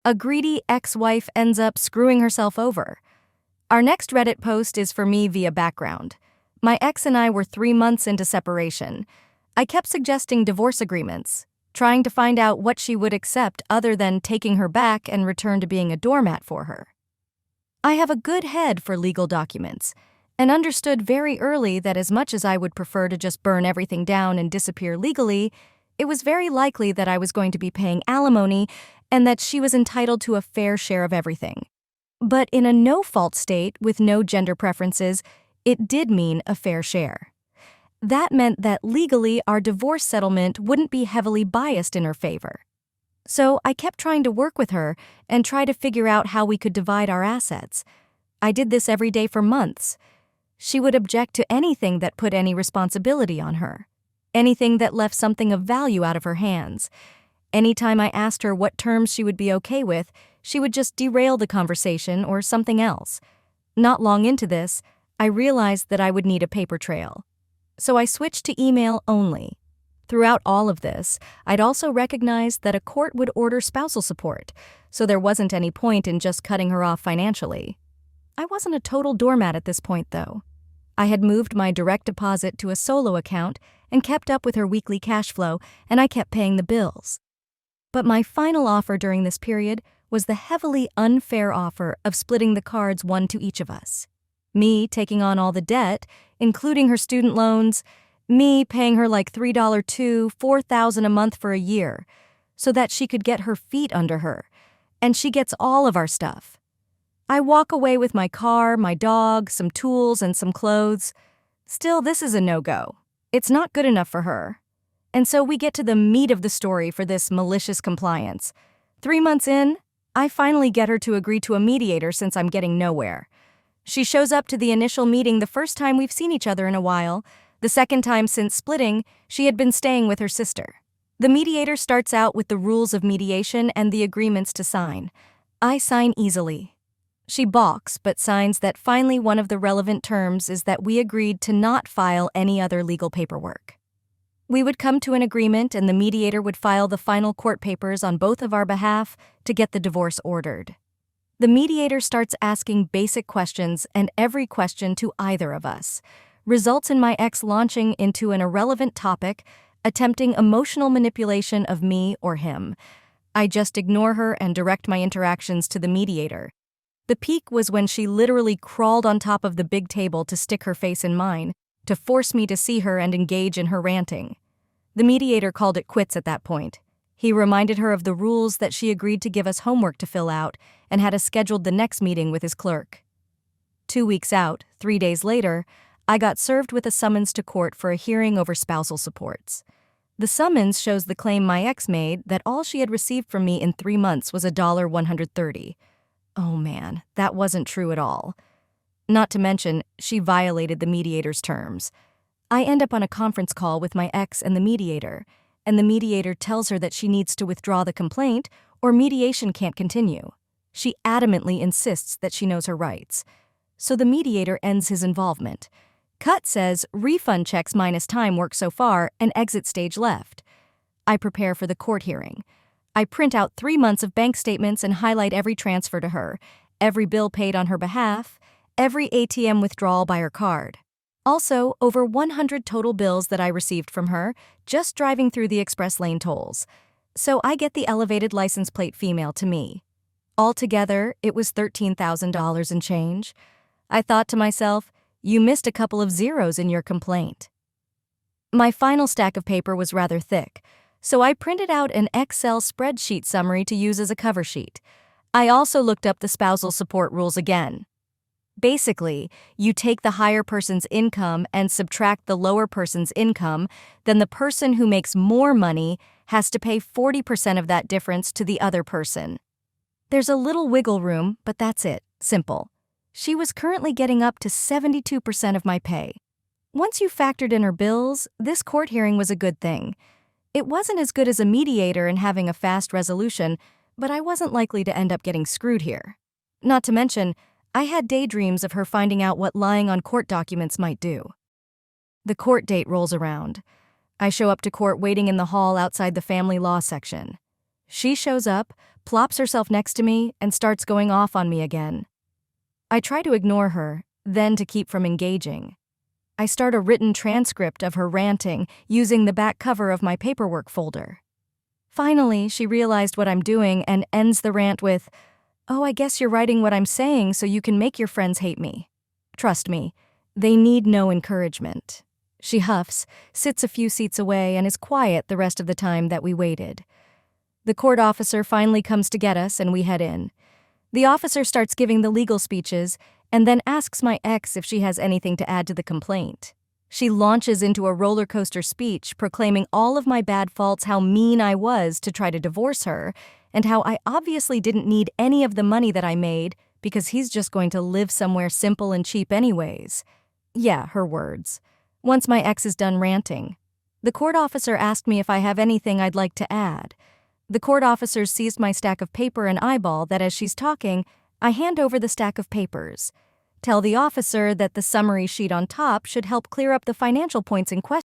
A greedy ex-wife ends up screwing herself over. Our next Reddit post is for me via background. My ex and I were 3 months into separation. I kept suggesting divorce agreements, trying to find out what she would accept other than taking her back and return to being a doormat for her. I have a good head for legal documents, and understood very early that as much as I would prefer to just burn everything down and disappear legally, it was very likely that I was going to be paying alimony and that she was entitled to a fair share of everything. But in a no-fault state with no gender preferences, it did mean a fair share. That meant that legally our divorce settlement wouldn't be heavily biased in her favor. So I kept trying to work with her and try to figure out how we could divide our assets. I did this every day for months. She would object to anything that put any responsibility on her, anything that left something of value out of her hands. Anytime I asked her what terms she would be okay with, she would just derail the conversation or something else. Not long into this, I realized that I would need a paper trail. So I switched to email only. Throughout all of this, I'd also recognized that a court would order spousal support, so there wasn't any point in just cutting her off financially. I wasn't a total doormat at this point, though. I had moved my direct deposit to a solo account and kept up with her weekly cash flow, and I kept paying the bills. But my final offer during this period was the heavily unfair offer of splitting the cards one to each of us. Me taking on all the debt, including her student loans, me paying her like $3 to $4,000 a month for a year, so that she could get her feet under her, and she gets all of our stuff. I walk away with my car, my dog, some tools, and some clothes. Still, this is a no-go. It's not good enough for her. And so we get to the meat of the story for this malicious compliance. 3 months in, I finally get her to agree to a mediator since I'm getting nowhere. She shows up to the initial meeting the first time we've seen each other in a while. The second time since splitting, she had been staying with her sister. The mediator starts out with the rules of mediation and the agreements to sign. I sign easily. She balks, but signs that finally one of the relevant terms is that we agreed to not file any other legal paperwork. We would come to an agreement and the mediator would file the final court papers on both of our behalf to get the divorce ordered. The mediator starts asking basic questions, and every question to either of us results in my ex launching into an irrelevant topic, attempting emotional manipulation of me or him. I just ignore her and direct my interactions to the mediator. The peak was when she literally crawled on top of the big table to stick her face in mine, to force me to see her and engage in her ranting. The mediator called it quits at that point. He reminded her of the rules that she agreed to give us homework to fill out and had us scheduled the next meeting with his clerk. 2 weeks out, 3 days later, I got served with a summons to court for a hearing over spousal supports. The summons shows the claim my ex made that all she had received from me in 3 months was $130. Oh man, that wasn't true at all. Not to mention, she violated the mediator's terms. I end up on a conference call with my ex and the mediator tells her that she needs to withdraw the complaint or mediation can't continue. She adamantly insists that she knows her rights. So the mediator ends his involvement. Cut says refund checks minus time work so far and exit stage left. I prepare for the court hearing. I print out 3 months of bank statements and highlight every transfer to her, every bill paid on her behalf, every ATM withdrawal by her card. Also, over 100 total bills that I received from her, just driving through the express lane tolls. So I get the elevated license plate female to me. Altogether, it was $13,000 and change. I thought to myself, you missed a couple of zeros in your complaint. My final stack of paper was rather thick, so I printed out an Excel spreadsheet summary to use as a cover sheet. I also looked up the spousal support rules again. Basically, you take the higher person's income and subtract the lower person's income, then the person who makes more money has to pay 40% of that difference to the other person. There's a little wiggle room, but that's it. Simple. She was currently getting up to 72% of my pay. Once you factored in her bills, this court hearing was a good thing. It wasn't as good as a mediator and having a fast resolution, but I wasn't likely to end up getting screwed here. Not to mention, I had daydreams of her finding out what lying on court documents might do. The court date rolls around. I show up to court waiting in the hall outside the family law section. She shows up, plops herself next to me, and starts going off on me again. I try to ignore her, then to keep from engaging. I start a written transcript of her ranting using the back cover of my paperwork folder. Finally, she realized what I'm doing and ends the rant with, "Oh, I guess you're writing what I'm saying so you can make your friends hate me." Trust me, they need no encouragement. She huffs, sits a few seats away, and is quiet the rest of the time that we waited. The court officer finally comes to get us and we head in. The officer starts giving the legal speeches and then asks my ex if she has anything to add to the complaint. She launches into a roller coaster speech proclaiming all of my bad faults, how mean I was to try to divorce her, and how I obviously didn't need any of the money that I made because he's just going to live somewhere simple and cheap anyways. Yeah, her words. Once my ex is done ranting, the court officer asked me if I have anything I'd like to add. The court officer seized my stack of paper and eyeball that as she's talking, I hand over the stack of papers. Tell the officer that the summary sheet on top should help clear up the financial points in question.